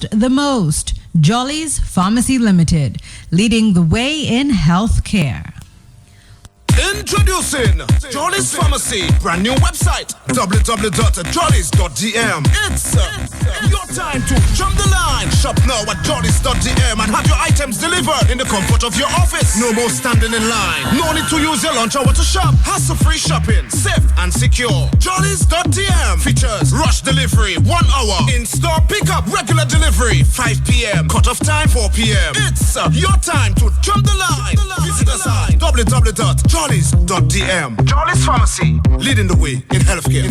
trust the most. Jolly's Pharmacy Limited, leading the way in healthcare. Introducing Jolly's Pharmacy, brand new website www.jollys.dm. It's your time to jump the line. Shop now at jollys.dm and have your items delivered in the comfort of your office. No more standing in line. No need to use your lunch hour to shop. Hassle-free shopping, safe and secure. Jollys.dm features rush delivery 1 hour, in-store pickup, regular delivery 5 p.m. Cut-off time 4 p.m. It's your time to jump the line. Visit us at www.jollys.dm. Jolly's Pharmacy, leading the way in healthcare.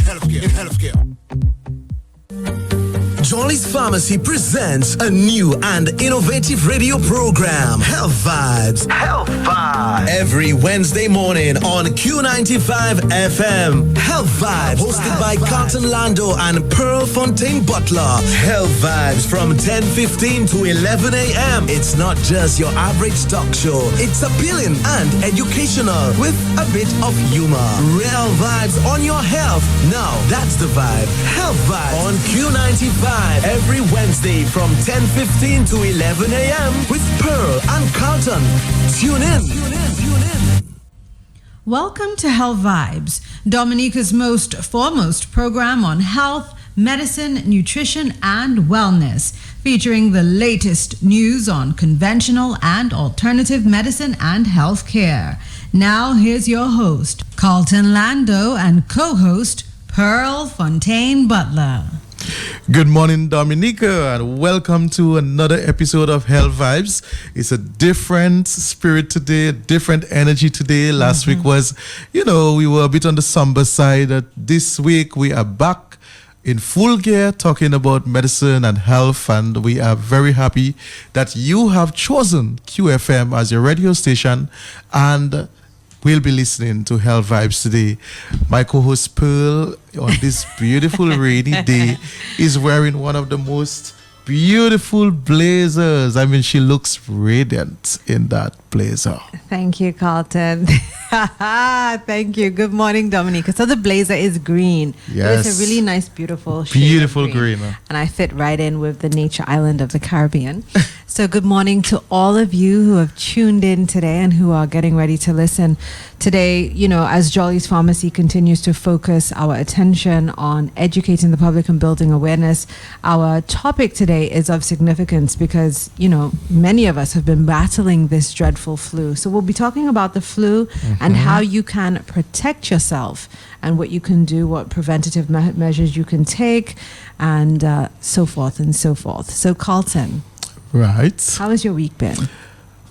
Jolly's Pharmacy presents a new and innovative radio program, Health Vibes. Health Vibes. Every Wednesday morning on Q95 FM. Health Vibes, hosted by Carlton Lando and Pearl Fontaine Butler. Health Vibes from 10:15 to 11 a.m. It's not just your average talk show. It's appealing and educational with a bit of humor. Real vibes on your health. Now, that's the vibe. Health Vibes on Q95. Every Wednesday from 10:15 to 11 a.m. with Pearl and Carlton. Tune in. Welcome to Health Vibes, Dominica's most foremost program on health, medicine, nutrition, and wellness, featuring the latest news on conventional and alternative medicine and healthcare. Now, here's your host, Carlton Lando, and co-host, Pearl Fontaine Butler. Good morning, Dominica, and welcome to another episode of Health Vibes. It's a different spirit today, a different energy today. Last week was, we were a bit on the somber side. This week we are back in full gear talking about medicine and health, and we are very happy that you have chosen QFM as your radio station, and we'll be listening to Health Vibes today. My co-host Pearl, on this beautiful rainy day, is wearing one of the most beautiful blazers. I mean, she looks radiant in that blazer. Thank you, Carlton. Thank you. Good morning, Dominica. So the blazer is green. Yes. It's a really nice, beautiful shade. Beautiful green. And I fit right in with the nature island of the Caribbean. So good morning to all of you who have tuned in today and who are getting ready to listen. Today, as Jolly's Pharmacy continues to focus our attention on educating the public and building awareness, our topic today is of significance because, many of us have been battling this dreadful flu. So we'll be talking about the flu and how you can protect yourself and what you can do, what preventative measures you can take, and so forth and so forth. So Carlton. Right. How has your week been?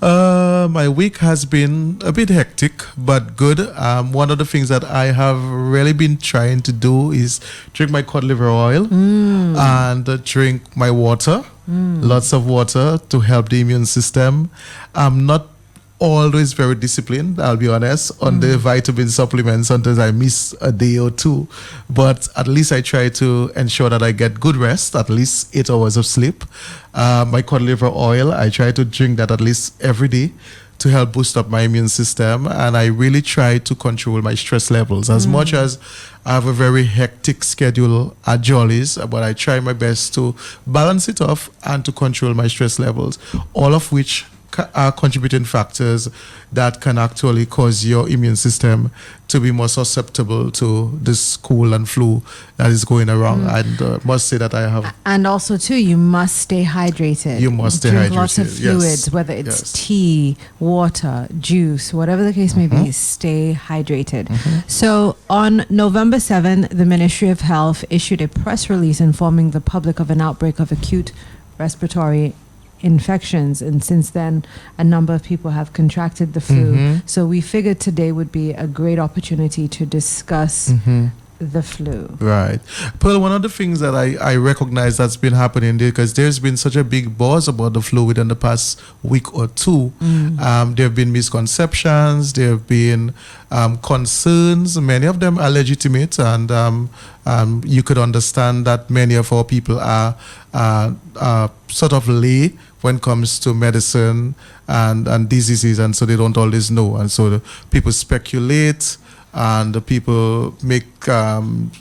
My week has been a bit hectic, but good. One of the things that I have really been trying to do is drink my cod liver oil and drink my water, lots of water to help the immune system. I'm not always very disciplined, I'll be honest, on the vitamin supplements. Sometimes I miss a day or two, but at least I try to ensure that I get good rest, at least 8 hours of sleep. My cod liver oil, I try to drink that at least every day to help boost up my immune system, and I really try to control my stress levels. As much as I have a very hectic schedule at Jolly's, but I try my best to balance it off and to control my stress levels, all of which are contributing factors that can actually cause your immune system to be more susceptible to this cold and flu that is going around. And must say that I have. And also, too, you must stay hydrated. You must stay Drink hydrated. lots of fluids, whether it's tea, water, juice, whatever the case may be, stay hydrated. So on November 7, the Ministry of Health issued a press release informing the public of an outbreak of acute respiratory infections, and since then a number of people have contracted the flu. So we figured today would be a great opportunity to discuss the flu. Right. Pearl, one of the things that I recognize that's been happening there, because there's been such a big buzz about the flu within the past week or two. There have been misconceptions, there have been concerns. Many of them are legitimate, and you could understand that many of our people are sort of lay when it comes to medicine and diseases, and so they don't always know. And so the people speculate and the people make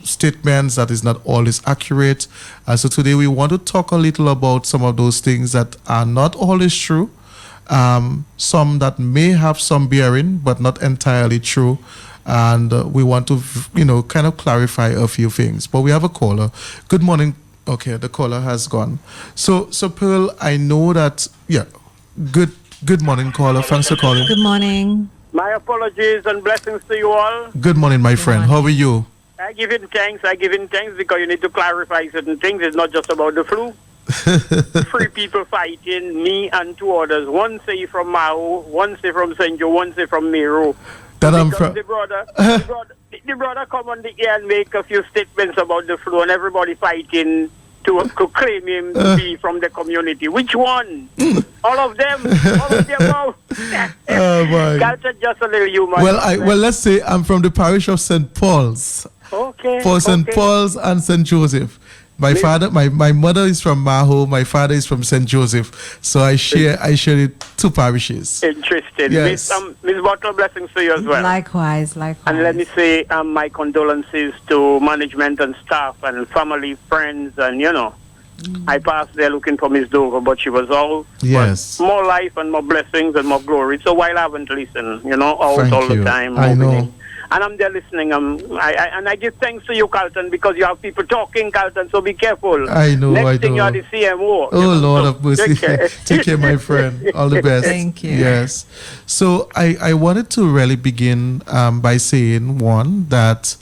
statements that is not always accurate. So today we want to talk a little about some of those things that are not always true, some that may have some bearing but not entirely true. And we want to, kind of clarify a few things. But we have a caller. Good morning. Okay, the caller has gone. So Pearl, I know that. Yeah. Good morning, caller. Thanks for calling. Good morning. My apologies and blessings to you all. Good morning, my friend. How are you? I give in thanks because you need to clarify certain things. It's not just about the flu. 3 people fighting, me and 2 others. One say from Mao, one say from St. Joe, one say from Miro. That I'm Because from. the brother come on the air and make a few statements about the flu, and everybody fighting to claim him to be from the community. Which one? All of them. All of them out. Oh my. Culture, just a little humor. Well, let's say I'm from the parish of St. Paul's. Okay. For St. okay. Paul's and St. Joseph. My mother is from Maho. My father is from St. Joseph. So I share the 2 parishes. Interesting. Yes. Miss Bottle, blessings to you as well. Likewise. And let me say my condolences to management and staff and family, friends, and I passed there looking for Miss Dover, but she was all. Yes. But more life and more blessings and more glory. So while I haven't listened, all Thank the you. time. I know. opening. And I'm there listening. I give thanks to you, Carlton, because you have people talking, Carlton, so be careful. I know, Next I thing know. you are the CMO. Oh, Lord of mercy. Take care. Take care, my friend. All the best. Thank you. Yes. So I wanted to really begin by saying, one, that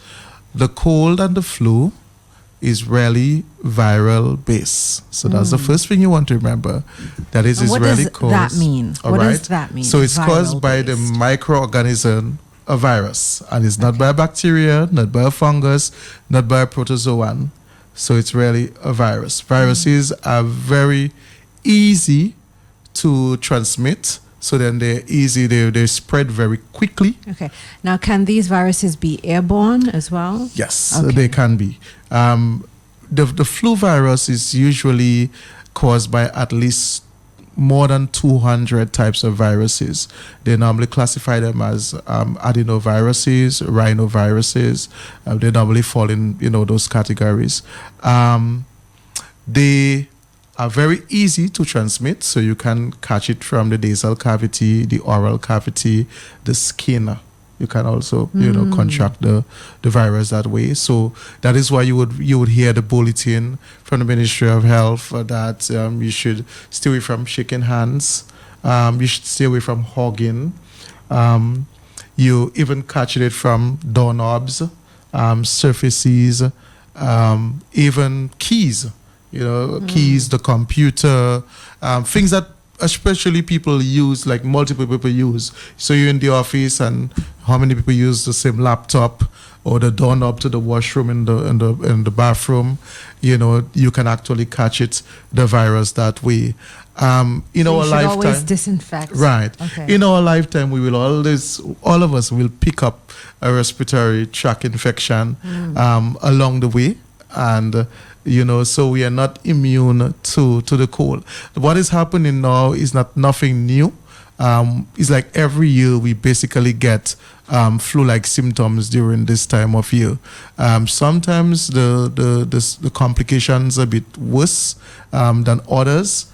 the cold and the flu is really viral based. So that's the first thing you want to remember. That is And what really does caused. that mean? All What right? does that mean, So it's caused by the viral-based? microorganism, a virus, and it's not by a bacteria, not by a fungus, not by a protozoan. So it's really a virus. Viruses are very easy to transmit. So then they're easy, they spread very quickly. Okay. Now, can these viruses be airborne as well? Yes, Okay. they can be. The flu virus is usually caused by at least more than 200 types of viruses. They normally classify them as adenoviruses, rhinoviruses. They normally fall in those categories. They are very easy to transmit, so you can catch it from the nasal cavity, the oral cavity, the skin. You can also, contract the virus that way. So that is why you would hear the bulletin from the Ministry of Health that you should stay away from shaking hands. You should stay away from hugging. You even catch it from doorknobs, surfaces, even keys. Keys, the computer, things that especially people use, like multiple people use. So you're in the office, and how many people use the same laptop or the doorknob to the washroom in the bathroom? You can actually catch the virus that way. In So our you should lifetime, always disinfect. right? Okay. In our lifetime, we will always, all of us will pick up a respiratory tract infection along the way, and so we are not immune to the cold. What is happening now is nothing new. It's like every year we basically get flu-like symptoms during this time of year. Sometimes the complications are a bit worse than others.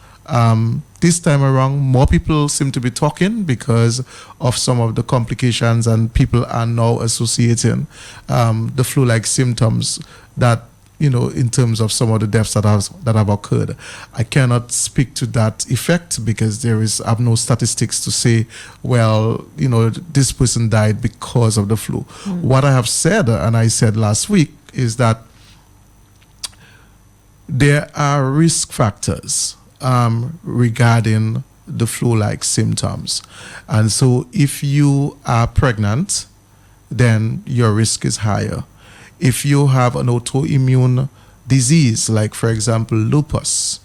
This time around, more people seem to be talking because of some of the complications, and people are now associating the flu-like symptoms that in terms of some of the deaths that have occurred. I cannot speak to that effect because I have no statistics to say, this person died because of the flu. What I have said, and I said last week, is that there are risk factors regarding the flu-like symptoms. And so if you are pregnant, then your risk is higher. If you have an autoimmune disease, like for example lupus,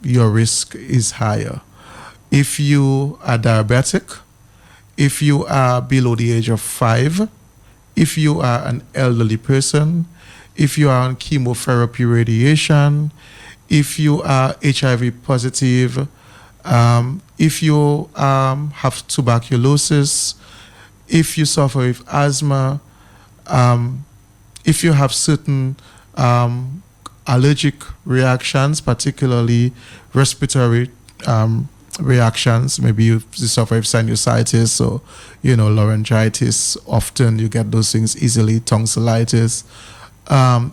your risk is higher. If you are diabetic, if you are below the age of 5, if you are an elderly person, if you are on chemotherapy radiation, if you are HIV positive, if you have tuberculosis, if you suffer with asthma, if you have certain allergic reactions, particularly respiratory reactions, maybe you suffer with sinusitis or, laryngitis, often you get those things easily, tonsillitis.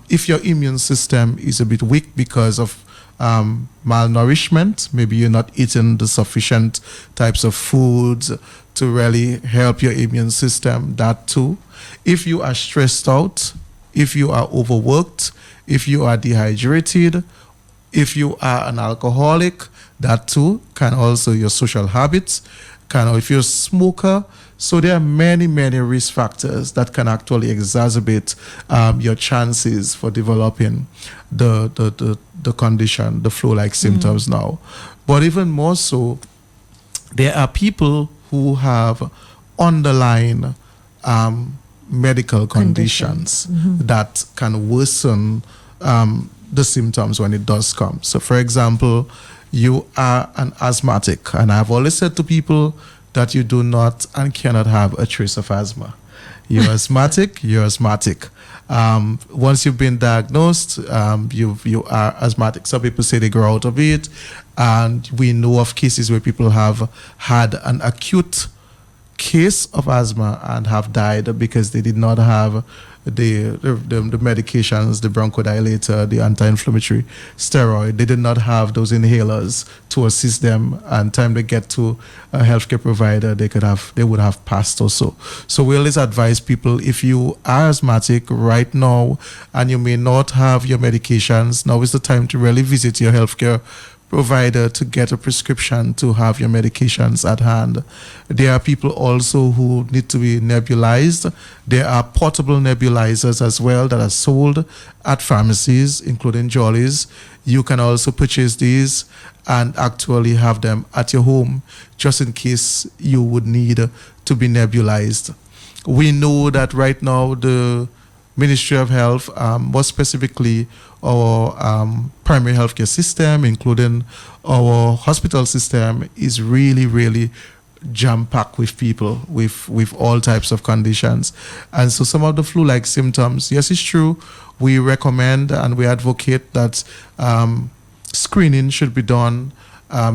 If your immune system is a bit weak because of malnourishment, maybe you're not eating the sufficient types of foods to really help your immune system, that too. If you are stressed out, if you are overworked, if you are dehydrated, if you are an alcoholic, that too can also your social habits, if you're a smoker. So there are many, many risk factors that can actually exacerbate your chances for developing the condition, the flu-like symptoms now. But even more so, there are people who have underlying medical conditions that can worsen the symptoms when it does come. So, for example, you are an asthmatic, and I've always said to people that you do not and cannot have a trace of asthma. You're asthmatic, you're asthmatic. Once you've been diagnosed, you are asthmatic. Some people say they grow out of it, and we know of cases where people have had an acute case of asthma and have died because they did not have the medications, the bronchodilator, the anti-inflammatory steroid. They did not have those inhalers to assist them, and time they get to a healthcare provider, they would have passed also. So we always advise people, if you are asthmatic right now and you may not have your medications, now is the time to really visit your healthcare provider to get a prescription to have your medications at hand. There are people also who need to be nebulized. There are portable nebulizers as well that are sold at pharmacies, including Jolly's. You can also purchase these and actually have them at your home just in case you would need to be nebulized. We know that right now the Ministry of Health, more specifically our primary healthcare system, including our hospital system, is really, really jam-packed with people with all types of conditions. And so some of the flu-like symptoms, yes, it's true, we recommend and we advocate that screening should be done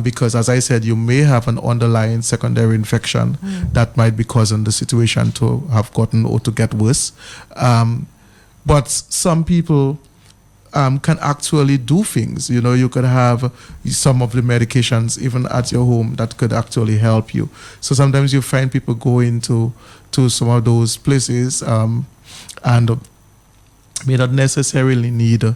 because, as I said, you may have an underlying secondary infection that might be causing the situation to have gotten or to get worse. But some people can actually do things. You could have some of the medications even at your home that could actually help you. So sometimes you find people going to some of those places and may not necessarily need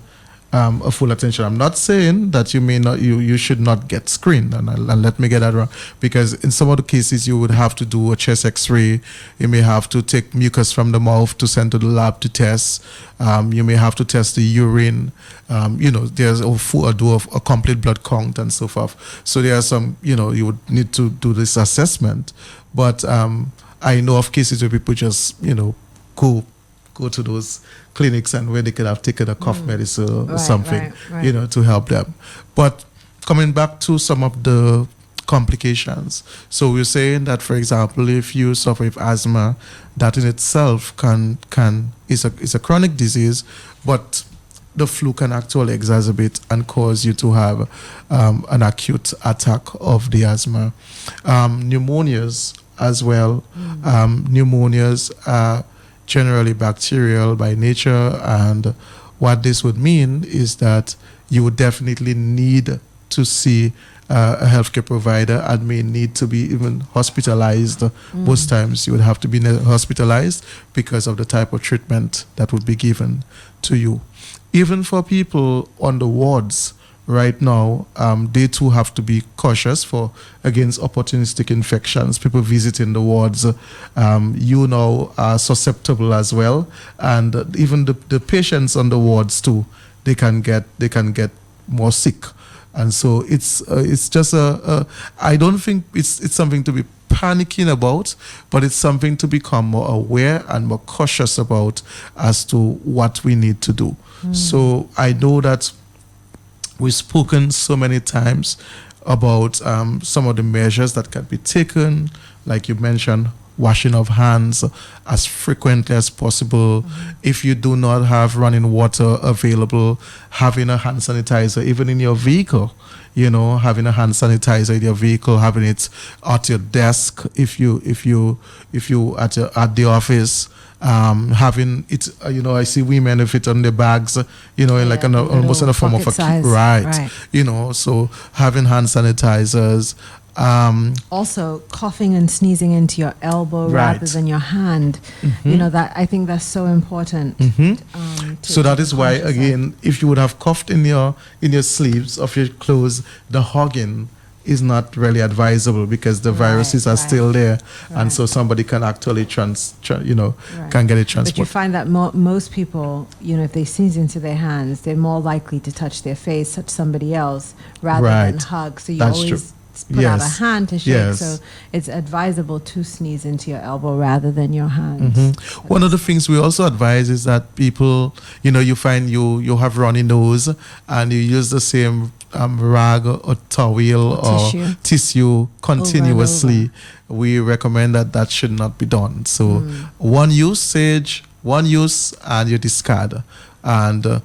a full attention. I'm not saying that you should not get screened, and let me get that wrong, because in some of the cases you would have to do a chest X-ray. You may have to take mucus from the mouth to send to the lab to test. You may have to test the urine. There's a complete blood count and so forth. So there are some, you would need to do this assessment. But I know of cases where people just, go to those clinics and where they could have taken a cough medicine or something, right. To help them. But coming back to some of the complications. So we're saying that, for example, if you suffer with asthma, that in itself is a chronic disease, but the flu can actually exacerbate and cause you to have an acute attack of the asthma. Pneumonias as well. Pneumonias are generally bacterial by nature, and what this would mean is that you would definitely need to see a healthcare provider and may need to be even hospitalized. Most times you would have to be hospitalized because of the type of treatment that would be given to you. Even for people on the wards right now, they too have to be cautious against opportunistic infections. People visiting the wards, are susceptible as well, and even the patients on the wards too, they can get more sick. And so it's just I don't think it's something to be panicking about, but it's something to become more aware and more cautious about as to what we need to do. So I know that we've spoken so many times about some of the measures that can be taken, like you mentioned, washing of hands as frequently as possible. If you do not have running water available, having a hand sanitizer even in your vehicle. Having a hand sanitizer in your vehicle, having it at your desk if you at the office, having it. I see women with it on their bags. Like almost in a form of a size. right. So having hand sanitizers. Also, coughing and sneezing into your elbow Right. rather than your hand. That I think that's so important. So that is why, again, if you would have coughed in your sleeves of your clothes, the hugging is not really advisable because the viruses are still there, and so somebody can actually can get it But you transported. find that most people, if they sneeze into their hands, they're more likely to touch their face, touch somebody else, rather than Right. hug. So you That's always true. put out a Yes. hand to shake. Yes. So it's advisable to sneeze into your elbow rather than your hand. One of the things we also advise is that people, you find you have runny nose and you use the same rag or towel or tissue continuously. We recommend that should not be done. So one use, and you discard. And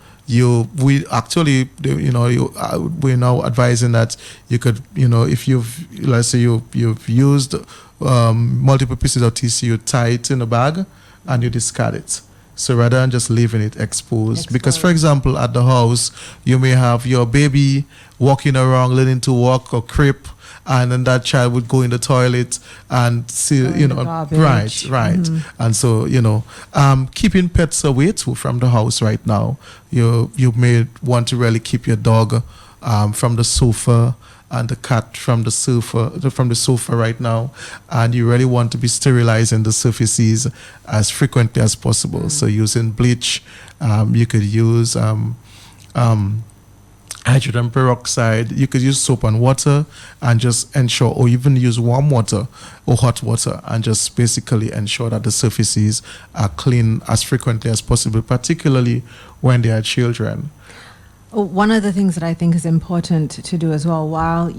we're now advising that you could, if let's say you've used multiple pieces of tissue, you tie it in a bag and you discard it. So rather than just leaving it exposed. Because, for example, at the house, you may have your baby walking around, learning to walk or crip, and then that child would go in the toilet and see, garbage. right. And so, keeping pets away too from the house right now. You may want to really keep your dog from the sofa and the cat from the sofa right now, and you really want to be sterilizing the surfaces as frequently as possible. So using bleach, you could use hydrogen peroxide. You could use soap and water and just ensure, or even use warm water or hot water, and just basically ensure that the surfaces are clean as frequently as possible, particularly when they are children. One of the things that I think is important to do as well, while,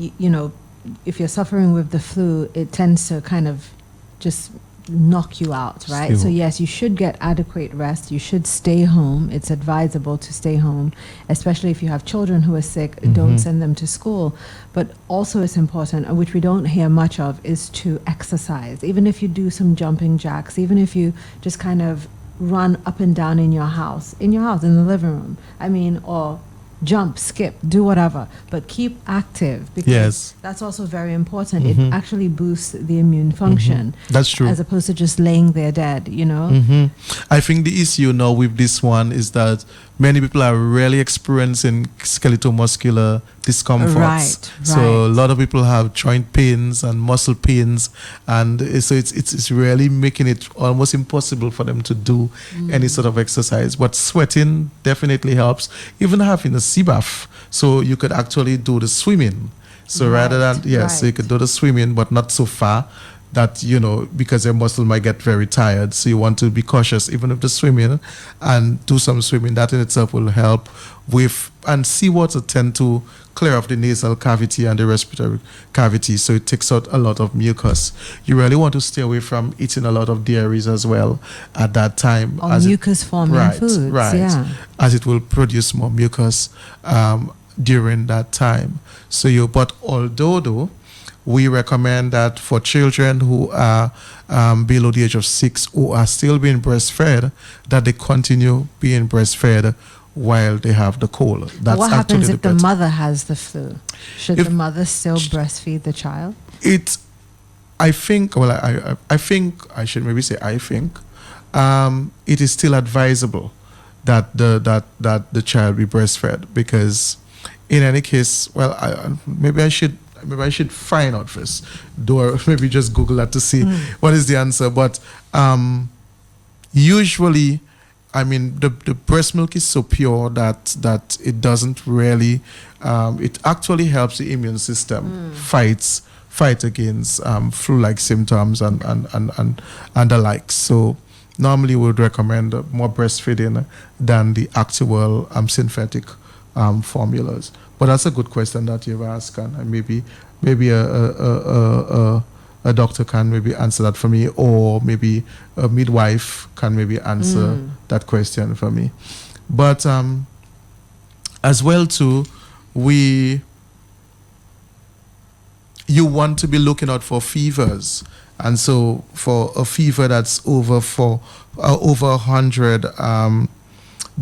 if you're suffering with the flu, it tends to kind of just knock you out, right? Still. So yes, you should get adequate rest. You should stay home. It's advisable to stay home, especially if you have children who are sick. Don't send them to school. But also it's important, which we don't hear much of, is to exercise. Even if you do some jumping jacks, even if you just kind of run up and down in your house, in the living room, or jump, skip, do whatever, but keep active, because Yes. that's also very important. It actually boosts the immune function. That's true. As opposed to just laying there dead, I think the issue now with this one is that many people are really experiencing skeletal muscular discomforts. Right. So a lot of people have joint pains and muscle pains, and so it's really making it almost impossible for them to do any sort of exercise. But sweating definitely helps. Even having a sea bath, so you could actually do the swimming. So rather than so you could do the swimming, but not so far that, because your muscle might get very tired. So you want to be cautious even with the swimming, and do some swimming. That in itself will help with, and seawater tend to clear off the nasal cavity and the respiratory cavity. So it takes out a lot of mucus. You really want to stay away from eating a lot of dairies as well at that time. Or mucus forming foods. Right. Yeah. As it will produce more mucus during that time. But although we recommend that for children who are below the age of 6 who are still being breastfed, that they continue being breastfed while they have the cold. That's what happens if the better. mother has the flu? Should the mother still breastfeed the child? I think it is still advisable that the child be breastfed, because in any case, maybe I should find out first, or maybe just Google that to see what is the answer. But usually, the breast milk is so pure that it doesn't really, it actually helps the immune system fight against flu-like symptoms and the like. So normally we would recommend more breastfeeding than the actual synthetic formulas. But that's a good question that you've asked, and maybe a a doctor can maybe answer that for me, or maybe a midwife can maybe answer that question for me. But as well too, you want to be looking out for fevers, and so for a fever that's over 100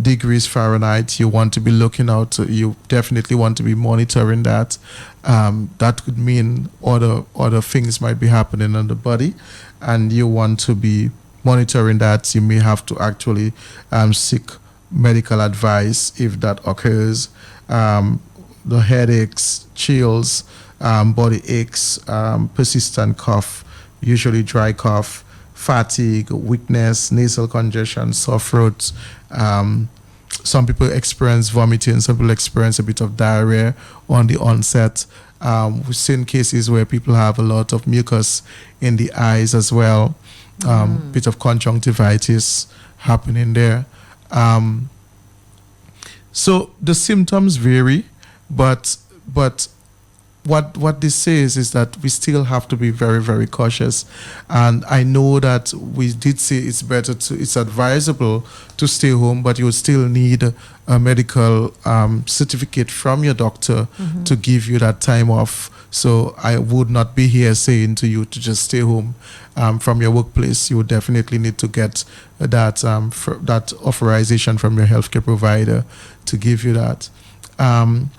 degrees Fahrenheit, you want to be looking out. You definitely want to be monitoring that. That could mean other things might be happening in the body, and you want to be monitoring that. You may have to actually seek medical advice if that occurs. The headaches, chills, body aches, persistent cough, usually dry cough, fatigue, weakness, nasal congestion, sore throat. Some people experience vomiting, some people experience a bit of diarrhea on the onset. We've seen cases where people have a lot of mucus in the eyes as well, bit of conjunctivitis happening there. So the symptoms vary, but what this says is that we still have to be very, very cautious. And I know that we did say it's advisable to stay home, but you would still need a medical certificate from your doctor to give you that time off. So I would not be here saying to you to just stay home from your workplace. You would definitely need to get that authorization from your healthcare provider to give you that.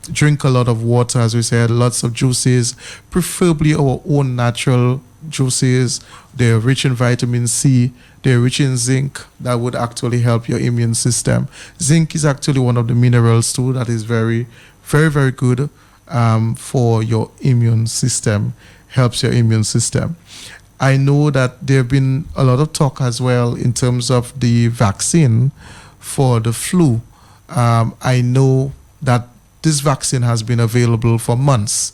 Drink a lot of water, as we said, lots of juices, preferably our own natural juices. They're rich in vitamin C, they're rich in zinc. That would actually help your immune system. Zinc is actually one of the minerals too that is very, very, very good for your immune system, helps your immune system. I know that there have been a lot of talk as well in terms of the vaccine for the flu. I know that this vaccine has been available for months,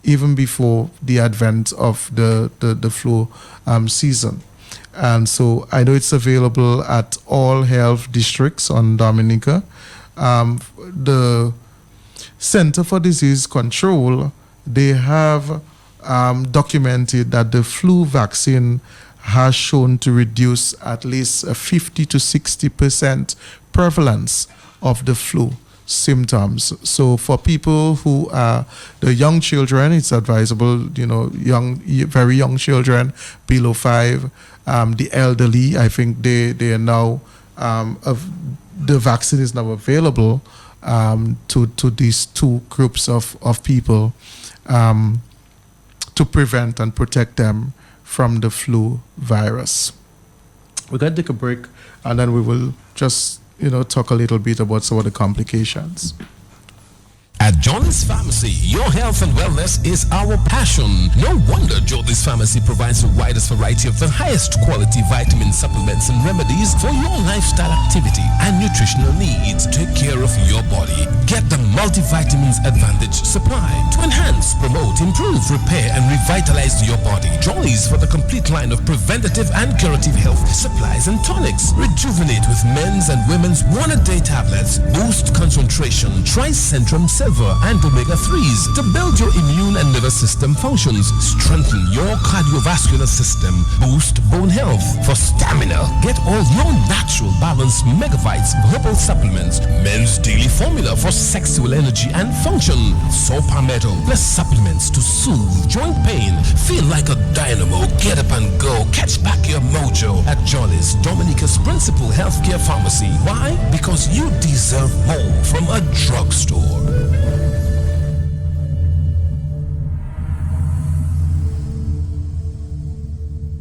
even before the advent of the flu season. And so I know it's available at all health districts on Dominica. The Center for Disease Control, they have documented that the flu vaccine has shown to reduce at least a 50 to 60% prevalence of the flu symptoms. So for people who are the young children, it's advisable, very young children below 5, the elderly, I think they are now, the vaccine is now available to these two groups of people to prevent and protect them from the flu virus. We're going to take a break, and then we will just talk a little bit about some of the complications. At Jolly's Pharmacy, your health and wellness is our passion. No wonder Jolly's Pharmacy provides the widest variety of the highest quality vitamin supplements and remedies for your lifestyle activity and nutritional needs. Take care of your body. Get the multivitamins advantage supply to enhance, promote, improve, repair, and revitalize your body. Jolly's for the complete line of preventative and curative health supplies and tonics. Rejuvenate with men's and women's one-a-day tablets. Boost concentration. Tricentrum Silver and omega-3s to build your immune and nervous system functions, strengthen your cardiovascular system, boost bone health. For stamina, get all your natural balanced megavites herbal supplements, men's daily formula for sexual energy and function, Saw Palmetto plus supplements to soothe joint pain. Feel like a dynamo, get up and go, catch back your mojo at Jolly's, Dominica's principal healthcare pharmacy. Why? Because you deserve more from a drugstore.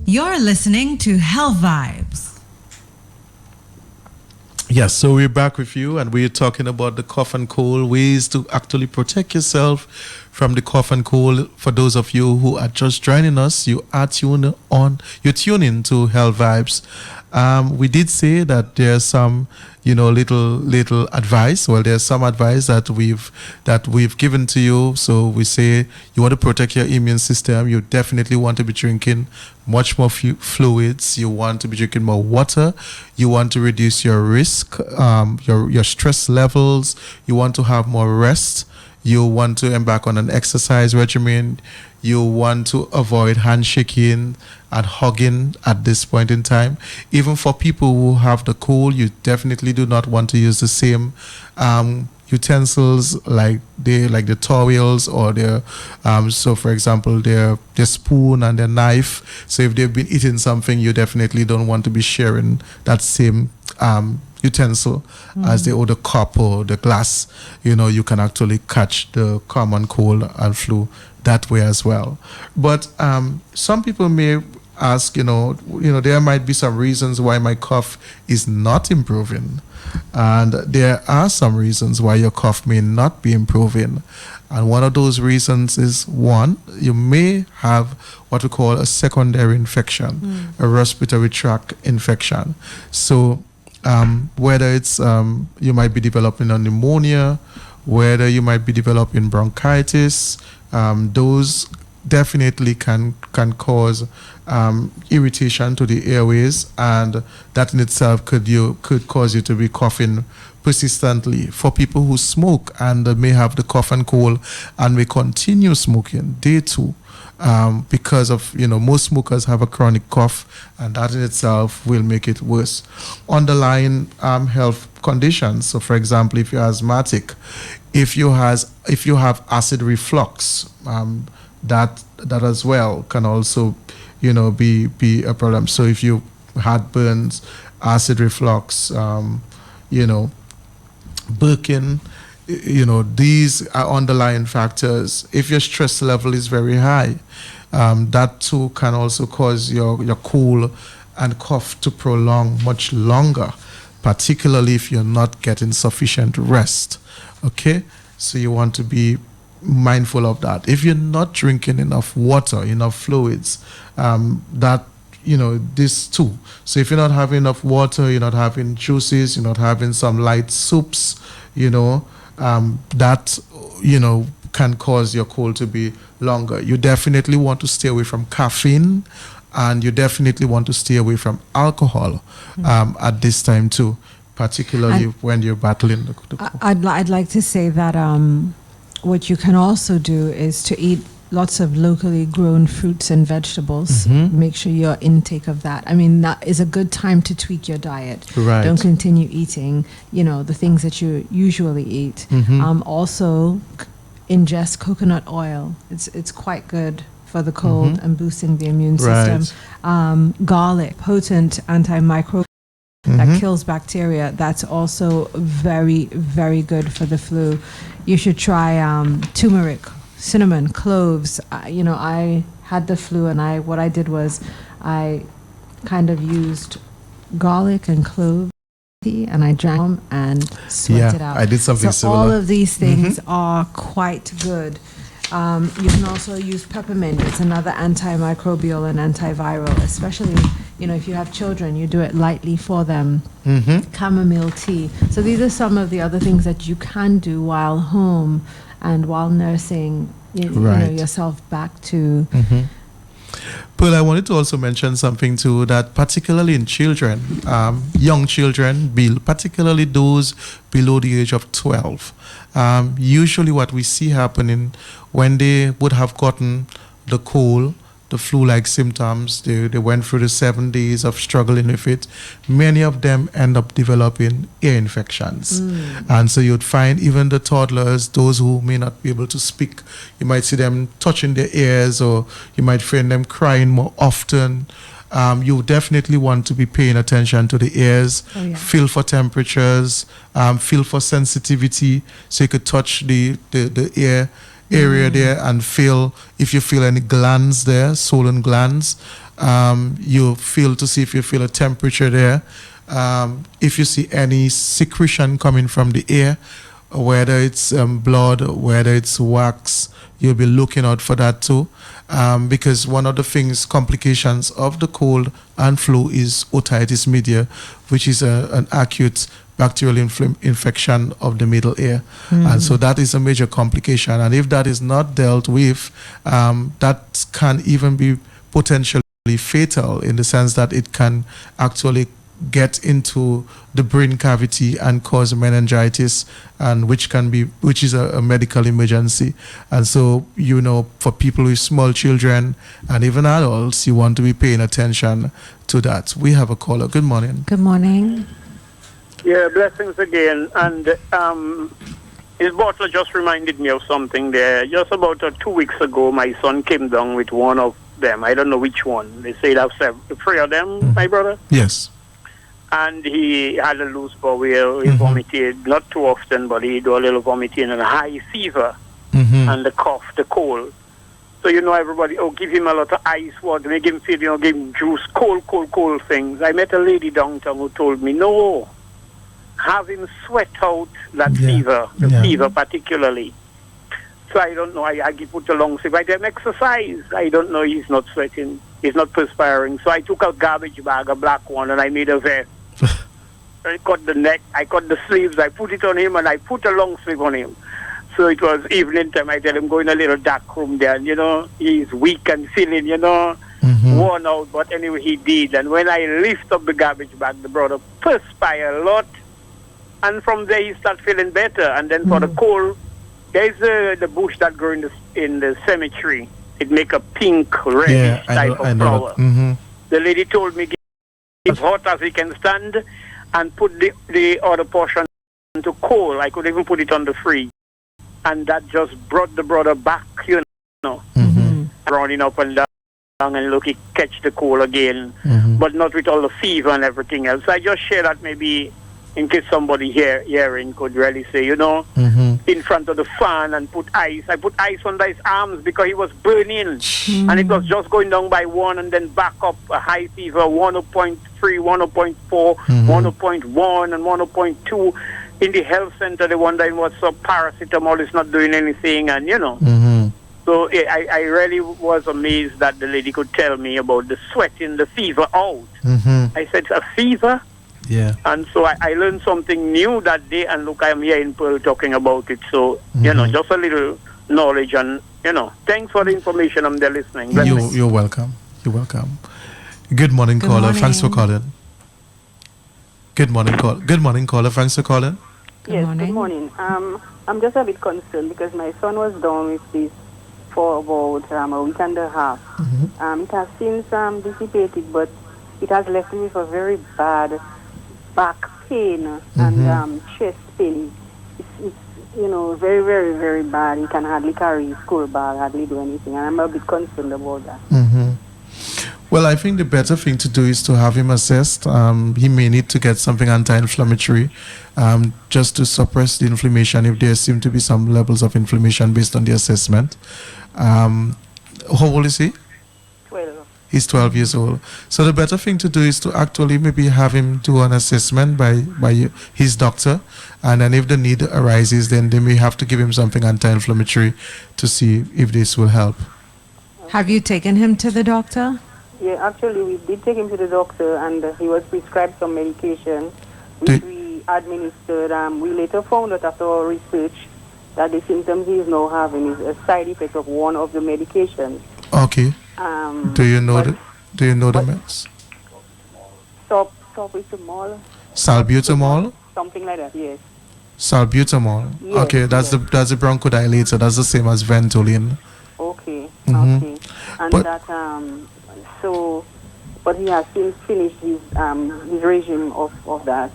You're listening to Health Vibes. Yes, so we're back with you, and we're talking about the cough and cold, ways to actually protect yourself from the cough and cold. For those of you who are just joining us, you're tuning to Health Vibes. We did say that there's some, little advice. Well, there's some advice that we've given to you. So we say you want to protect your immune system. You definitely want to be drinking much more fluids. You want to be drinking more water. You want to reduce your risk, your stress levels. You want to have more rest. You want to embark on an exercise regimen. You want to avoid handshaking and hugging at this point in time. Even for people who have the cold, you definitely do not want to use the same utensils like the towels or their so for example their spoon and their knife. So if they've been eating something, you definitely don't want to be sharing that same utensil as the cup or the glass. You can actually catch the common cold and flu that way as well. But some people may ask, there might be some reasons why my cough is not improving. And there are some reasons why your cough may not be improving. And one of those reasons is, one, you may have what we call a secondary infection, a respiratory tract infection. So whether it's you might be developing a pneumonia, whether you might be developing bronchitis, those definitely can cause irritation to the airways, and that in itself could cause you to be coughing persistently. For people who smoke and may have the cough and cold and may continue smoking, they too, because of most smokers have a chronic cough, and that in itself will make it worse. Underlying health conditions. So, for example, if you're asthmatic, if you have acid reflux, that as well can also be a problem. So if you had burns, acid reflux, Birkin, these are underlying factors. If your stress level is very high, that too can also cause your cold and cough to prolong much longer, particularly if you're not getting sufficient rest. Okay, so you want to be mindful of that. If you're not drinking enough water, enough fluids, this too. So if you're not having enough water, you're not having juices, you're not having some light soups, that can cause your cold to be longer. You definitely want to stay away from caffeine, and you definitely want to stay away from alcohol at this time too, particularly when you're battling the cold. I'd like to say that what you can also do is to eat lots of locally grown fruits and vegetables. Make sure your intake of that. I mean, that is a good time to tweak your diet. Right. Don't continue eating, the things that you usually eat. Also, ingest coconut oil. It's quite good for the cold and boosting the immune system. Garlic, potent antimicrobial that kills bacteria. That's also very, very good for the flu. You should try turmeric, cinnamon, cloves. I had the flu, and what I did was I kind of used garlic and clove tea, and I drank them and sweat it out. I did something similar. All of these things are quite good. You can also use peppermint. It's another antimicrobial and antiviral, especially, if you have children, you do it lightly for them. Chamomile tea. So these are some of the other things that you can do while home and while nursing yourself back to. Pearl, I wanted to also mention something too, that particularly in children, young children, particularly those below the age of 12, usually what we see happening when they would have gotten the cold, the flu-like symptoms, they went through the 7 days of struggling with it, many of them end up developing ear infections. And so you'd find even the toddlers, those who may not be able to speak, you might see them touching their ears, or you might find them crying more often. You definitely want to be paying attention to the ears, feel for temperatures, feel for sensitivity, so you could touch the ear area there and feel if you feel any glands there, swollen glands. You feel to see if you feel a temperature there. If you see any secretion coming from the ear, whether it's blood, whether it's wax, you'll be looking out for that too. Because one of the complications of the cold and flu is otitis media, which is an acute bacterial infection of the middle ear. And so that is a major complication. And if that is not dealt with, that can even be potentially fatal, in the sense that it can actually get into the brain cavity and cause meningitis, and which is a medical emergency. And so, for people with small children and even adults, you want to be paying attention to that. We have a caller. Good morning. Good morning. Yeah, blessings again. And his butler just reminded me of something there. Just about 2 weeks ago, my son came down with one of them. I don't know which one. They say there have three of them, my brother. Yes. And he had a loose bowel. He vomited, not too often, but he do a little vomiting and a high fever and the cough, the cold. So, everybody, give him a lot of ice water, make him feel, give him juice, cold things. I met a lady downtown who told me, no, have him sweat out that fever, the fever particularly. So I don't know, I put a long sleeve. I did exercise. I don't know, he's not sweating, he's not perspiring. So I took a garbage bag, a black one, and I made a vest. I cut the neck, I cut the sleeves, I put it on him, and I put a long sleeve on him. So it was evening time. I tell him, go in a little dark room there, and, he's weak and feeling, worn out. But anyway, he did. And when I lift up the garbage bag, the brother perspired a lot. And from there, he started feeling better. And then for the cold, there's the bush that grows in the cemetery. It make a pink, reddish type of flower. The lady told me, get as hot as he can stand and put the other portion into coal. I could even put it on the fridge. And that just brought the brother back, running up and down and look, he catch the cold again, but not with all the fever and everything else. I just share that maybe in case somebody hearing could really say, in front of the fan and put ice. I put ice under his arms because he was burning. And it was just going down by 1 and then back up a high fever, 1.3, 1.4, 1.1 and 1.2. In the health center, they wondering what's up, paracetamol is not doing anything, and So I really was amazed that the lady could tell me about the sweating, the fever out. I said, a fever? Yeah. And so I learned something new that day, and look, I'm here in Pearl talking about it. So, just a little knowledge, and, thanks for the information. I'm there listening. You're welcome. You're welcome. Good morning, caller. morning. Thanks for calling. Good morning, caller. Good morning, caller. Thanks for calling. Good morning. Good morning. I'm just a bit concerned because my son was down with this for about a week and a half. It has since dissipated, but it has left me with a very bad back pain and chest pain. It's very, very, very bad. He can hardly carry his school bag, hardly do anything, and I'm a bit concerned about that. Well, I think the better thing to do is to have him assessed. He may need to get something anti-inflammatory just to suppress the inflammation if there seem to be some levels of inflammation based on the assessment. How old is he? 12. He's 12 years old. So the better thing to do is to actually maybe have him do an assessment by his doctor. And then if the need arises, then they may have to give him something anti-inflammatory to see if this will help. Have you taken him to the doctor? Yeah, actually, we did take him to the doctor, and he was prescribed some medication, which we administered. We later found out after our research that the symptoms he is now having is a side effect of one of the medications. Okay. Do you know the meds? Salbutamol. Salbutamol? Something like that, yes. Salbutamol. Yes, Okay, that's the bronchodilator. That's the same as Ventolin. Okay. And but he has since finished his regime of that.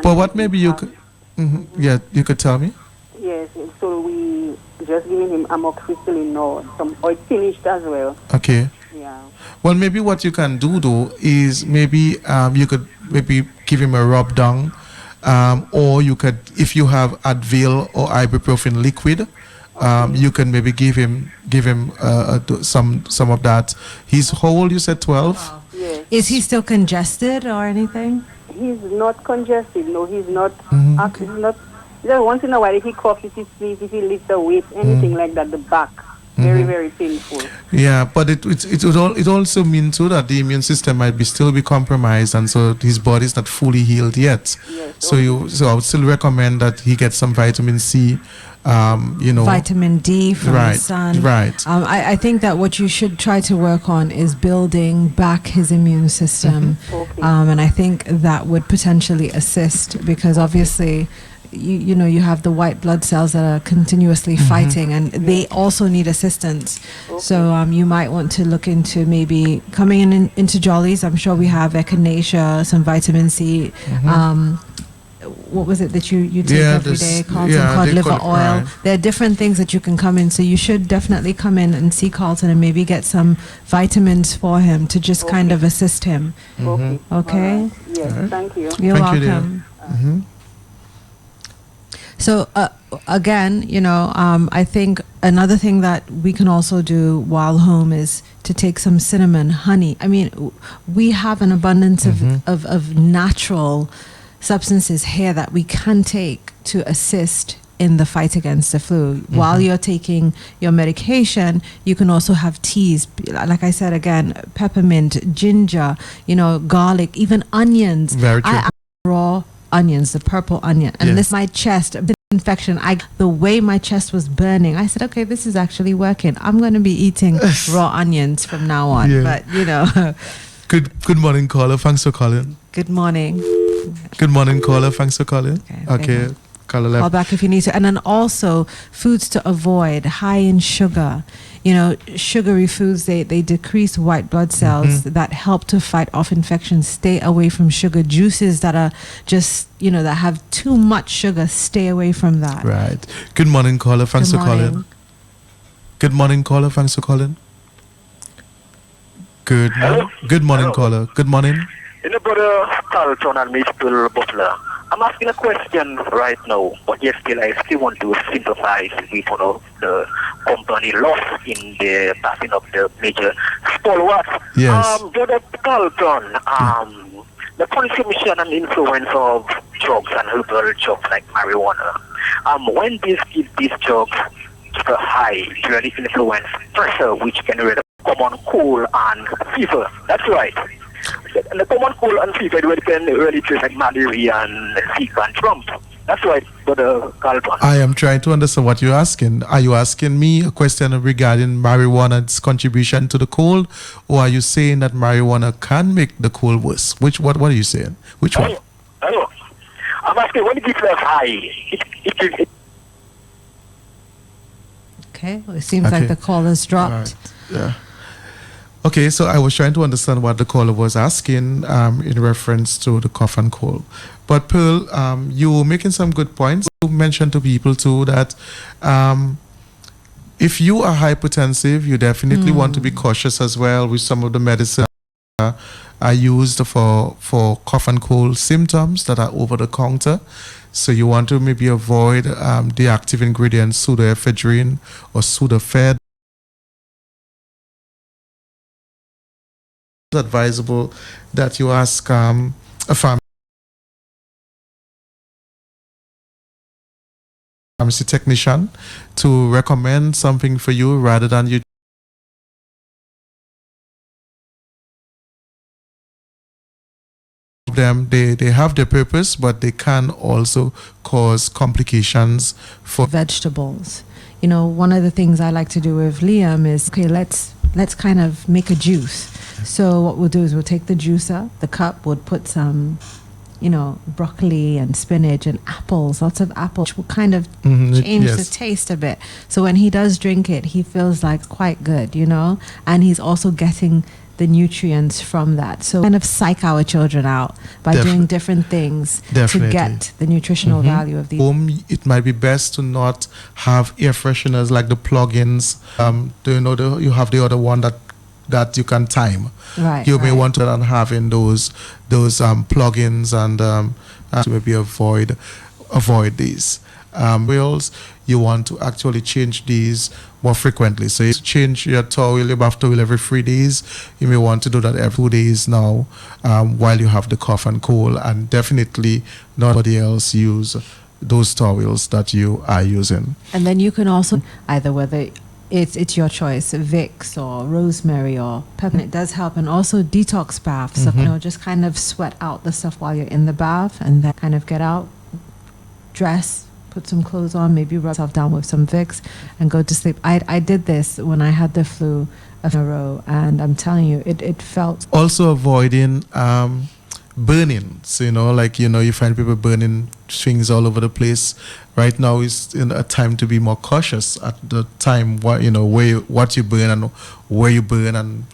But what maybe you could, you could tell me? Yes, so we just giving him amoxicillin now. It's finished as well. Okay. Yeah. Well, maybe what you can do though is maybe you could maybe give him a rub down, or you could, if you have Advil or ibuprofen liquid, you can maybe give him some of that. He's how old? You said 12. Yes. Is he still congested or anything? He's not congested. No, he's not. He's not. Just once in a while, if he coughs, if he sneezes, if he lifts a weight, anything like that, the back, very, very painful. Yeah, but it also means too that the immune system might still be compromised, and so his body is not fully healed yet. Yes. So I would still recommend that he get some vitamin C vitamin D from the sun. Right. I think that what you should try to work on is building back his immune system. Okay. And I think that would potentially assist, because obviously you have the white blood cells that are continuously fighting, and they also need assistance. So you might want to look into maybe coming into Jollies. I'm sure we have echinacea, some vitamin C. What was it that you take every day? Carlton cod liver oil. Right. There are different things that you can come in. So you should definitely come in and see Carlton and maybe get some vitamins for him to just kind of assist him. Okay. Okay? All right. Yes, thank you. You're Thank you, dear. welcome. So again, I think another thing that we can also do while home is to take some cinnamon, honey. I mean, we have an abundance of natural substances here that we can take to assist in the fight against the flu. While you're taking your medication, you can also have teas. Like I said again, peppermint, ginger, garlic, even onions. Very true. I raw onions, the purple onion, and this my chest, the infection. The way my chest was burning, I said, okay, this is actually working. I'm going to be eating raw onions from now on. Yeah. But Good morning, caller. Thanks for calling. good morning. Good morning, caller. Thanks for calling. Okay. Caller Call left. back if you need to. And then also foods to avoid, high in sugar. Sugary foods, they decrease white blood cells that help to fight off infections. Stay away from sugar. Juices that are just, that have too much sugar, stay away from that. Right. Good morning, caller. Thanks Good for calling. morning. Good morning, caller. Thanks for calling. Good morning, Hello. caller. Good morning. Brother Carlton and Mr. Butler, I'm asking a question right now, but yet I still want to sympathize with the company loss in the passing of the major stalwart. Yes. Brother Carlton, the consumption and influence of drugs and herbal drugs like marijuana, when these drugs super high, really influence pressure, which can really common cold and fever. That's right. And the common cold and fever can really treat like malaria and fever and Trump. That's right, Brother Carlton. I am trying to understand what you're asking. Are you asking me a question regarding marijuana's contribution to the cold, or are you saying that marijuana can make the cold worse? What are you saying? Which one? Hello. I'm asking when it gets high, it Okay. Well, it seems like the call has dropped. Right. Yeah. Okay, so I was trying to understand what the caller was asking in reference to the cough and cold. But Pearl, you were making some good points. You mentioned to people too that if you are hypertensive, you definitely want to be cautious as well with some of the medicine are used for cough and cold symptoms that are over the counter. So you want to maybe avoid the active ingredients pseudoephedrine or Sudafed. It's advisable that you ask a pharmacy technician to recommend something for you rather than you them. They have their purpose, but they can also cause complications for Vegetables. One of the things I like to do with Liam is, okay, let's kind of make a juice. So what we'll do is we'll take the juicer, the cup, we'll put some, broccoli and spinach and apples, lots of apples, which will kind of change the taste a bit. So when he does drink it, he feels like quite good, and he's also getting the nutrients from that. So kind of psych our children out by doing different things to get the nutritional value of these. Home, it might be best to not have air fresheners like the plugins. You have the other one that you can time. Right. You may want to having those plugins and to maybe avoid these. Wheels, you want to actually change these more frequently. So you change your bath towel every 3 days. You may want to do that every 2 days now while you have the cough and cold, and definitely nobody else use those towels that you are using. And then you can also either whether it's your choice, Vicks or rosemary or peppermint. It does help, and also detox baths. So just kind of sweat out the stuff while you're in the bath, and then kind of get out, dress, put some clothes on, maybe rub yourself down with some Vicks and go to sleep. I did this when I had the flu in a row, and I'm telling you, it felt... Also avoiding burning. So, you find people burning things all over the place. Right now is a time to be more cautious at the time, what you burn and where you burn, and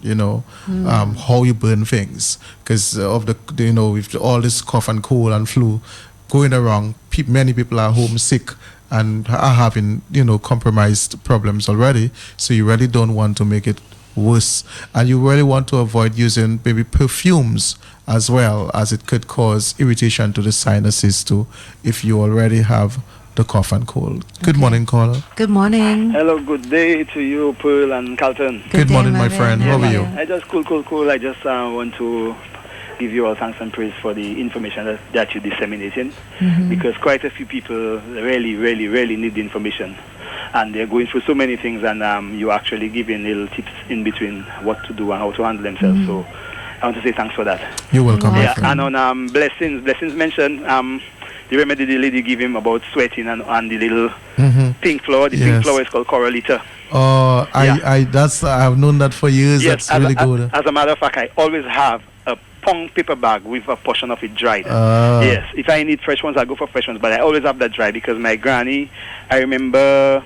how you burn things, because of with all this cough and cold and flu going around, many people are home sick and are having compromised problems already. So you really don't want to make it worse, and you really want to avoid using maybe perfumes as well, as it could cause irritation to the sinuses too if you already have the cough and cold. Good morning, caller. Good morning. Hello, good day to you, Pearl and Carlton. Good morning, my friend. How are you? I just cool. I just want to give you all thanks and praise for the information that you're disseminating, because quite a few people really need the information, and they're going through so many things, and you're actually giving little tips in between what to do and how to handle themselves. So I want to say thanks for that. You're welcome, my friend. And on blessings mentioned, the remedy the lady gave him about sweating and the little pink flower. The pink flower is called Coralita. Oh, I've known that for years. Yes, that's really good. As a matter of fact, I always have a pong paper bag with a portion of it dried. Yes, if I need fresh ones, I go for fresh ones, but I always have that dry, because my granny, I remember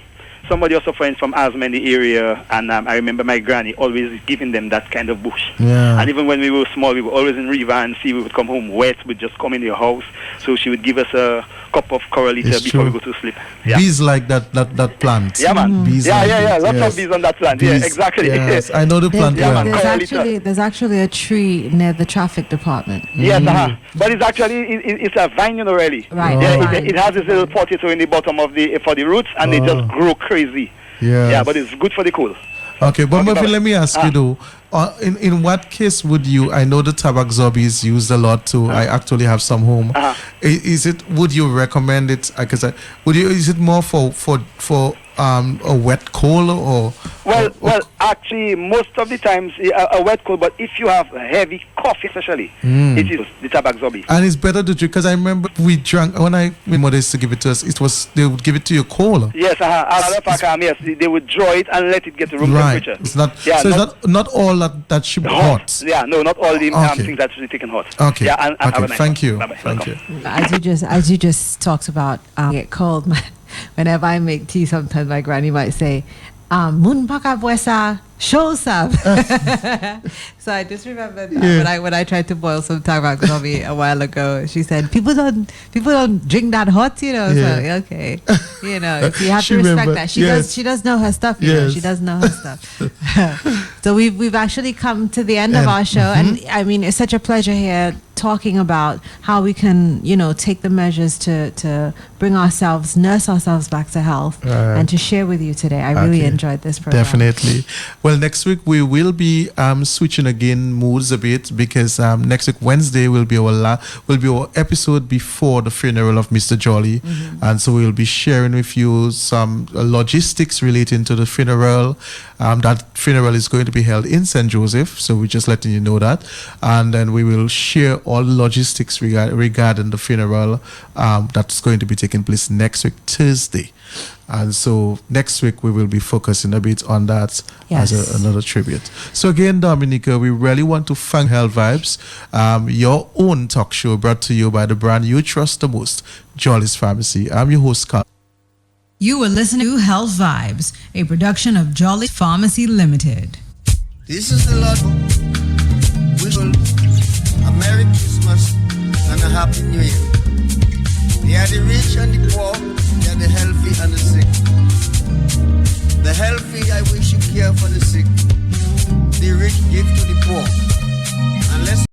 somebody also friends from asthma in the area, and I remember my granny always giving them that kind of bush. Yeah. And even when we were small, we were always in Riva, and we would come home wet, we'd just come in your house, so she would give us a cup of Coralita before we go to sleep. Yeah. Bees like that plant. Yeah, man. Bees Lots of bees on that plant. Bees, Yeah, exactly. Yes, I know the plant well. There's actually a tree near the traffic department. Yes, but it's actually it's a vine, really. Right. Yeah, it has this little potato in the bottom of for the roots, and they just grow crazy. Yes. Yeah, but it's good for the cool. Okay, but Murphy, let me ask you though, in what case would you? I know the Tabac Zombie is used a lot too. I actually have some home. Would you recommend it? Is it more for a wet cold or? Well, actually, most of the times a wet cold. But if you have a heavy cough, especially, it is the Tabac Zombie. And it's better to drink, because I remember we drank when my mother used to give it to us. They would give it to you cold. Yes, yes, they would draw it and let it get to room temperature. It's not. Yeah, so it's not all that should be hot. Yeah, no, not all the things that should be taken hot. Okay. Yeah, and okay. nice Thank you. Bye-bye. Thank you. As you just talked about, get cold. Whenever I make tea, sometimes my granny might say, "Mun paka buesa shosab." So I just remember that when I tried to boil some Tabac Zombie a while ago, she said, "People don't drink that hot, Yeah. So okay, so you have to respect that. She does know her stuff. She does know her stuff. So we've actually come to the end of our show, and I mean, it's such a pleasure here talking about how we can take the measures to bring nurse ourselves back to health, and to share with you today. I really enjoyed this program. Definitely. Well, next week we will be switching again moods a bit, because next week Wednesday will be our episode before the funeral of Mr. Jolly, and so we'll be sharing with you some logistics relating to the funeral. That funeral is going to be held in St. Joseph, so we're just letting you know that, and then we will share all the logistics regarding the funeral that's going to be taking place next week, Thursday. And so next week we will be focusing a bit on that as another tribute. So again, Dominica, we really want to thank Health Vibes, your own talk show brought to you by the brand you trust the most, Jolly's Pharmacy. I'm your host, Carl. You were listening to Health Vibes, a production of Jolly Pharmacy Limited. This is the Lord. Wish you a Merry Christmas and a Happy New Year. They are the rich and the poor, they are the healthy and the sick. The healthy, I wish you care for the sick. The rich give to the poor. Unless